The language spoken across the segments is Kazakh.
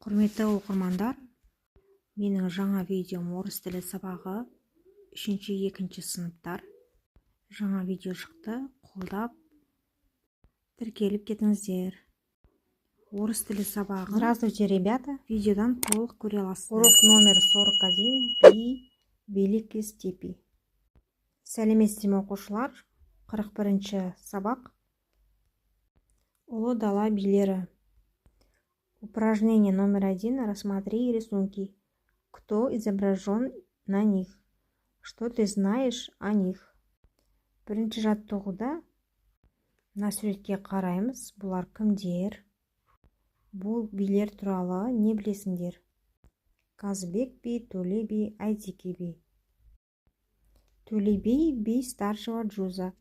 Құрметті оқырмандар, менің жаңа видеом орыс тілі сабағы 3-2 сыныптар. Жаңа видео шықты, қолдап тіркеліп кетіңіздер. Орыс тілі сабағы. Здравствуйте, ребята. Видеодан толық көре аласыздар. Урок номер 41. Би великой степи. Сәлеметсіздер ме оқушылар? 41 сабақ. Ұлы дала билері. Упражнение номер 1. Рассмотри рисунки. Кто изображен на них? Что ты знаешь о них? Бірінші жаттығуда мына суретке қараймыз. Бұлар кімдер? Бұл билер туралы не білесіңдер? Казбек би, Төле би, Айтеке би. Төле би старшего джуза.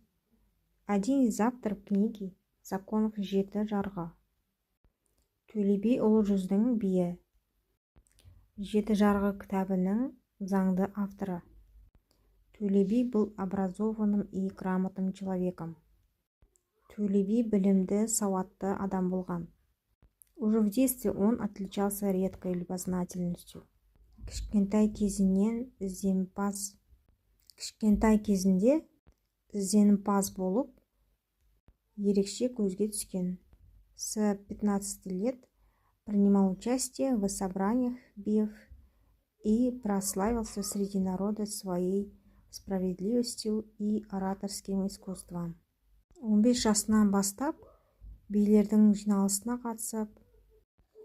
Один из авторов книги «Законов жеті жарғы». Төле би ұлы жүздің биі. Жеті жарғы кітабының заңды авторы. Төле би был образованным и грамотным человеком. Төле би білімді, сауатты адам болған. Уже в детстве он отличался редкой любознательностью. Кішкентай кезінде ізденімпаз болып, ерекше көзге түскен. С 15 лет принимал участие в собраниях биев и прославился среди народа своей справедливостью и ораторским искусством. 15 жасынан бастап билердің жиналысына қатысып,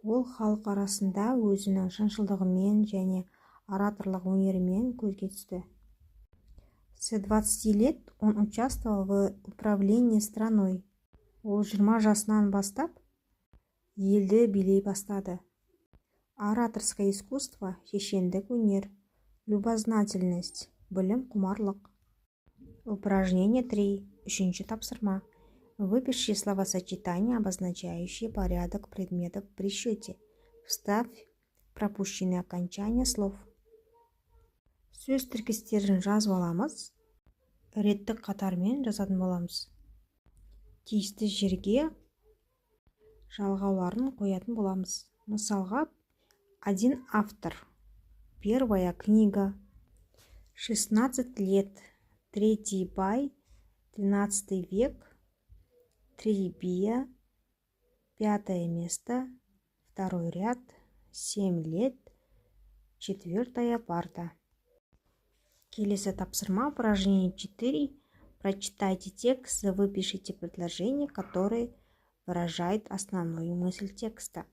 ол халық арасында өзінің шыншылдығымен және ораторлық өнерімен көзге түсті. С 20 лет он участвовал в управлении страной. Ол 20 жасынан бастап елді билей бастады. Ораторское искусство, шешендік өнер, любознательность, білім құмарлық. Упражнение 3. Үшінші тапсырма. Выпиши словосочетания, обозначающие порядок предметов при счете. Вставь пропущенные окончания слов. Сөз тіркестерін жазып аламыз. Реттік қатармен жазатын боламыз. Тиісті жерге жалғауларын қоятын боламыз. Мысалға, один автор. Первая книга. 16 лет. Третий бай. 13 век. 3 бия. 5 место. 2 ряд. 7 лет. 4 парта. Келесі тапсырма, упражнение 4. Прочитайте текст, выпишите предложения, которые выражают основную мысль текста.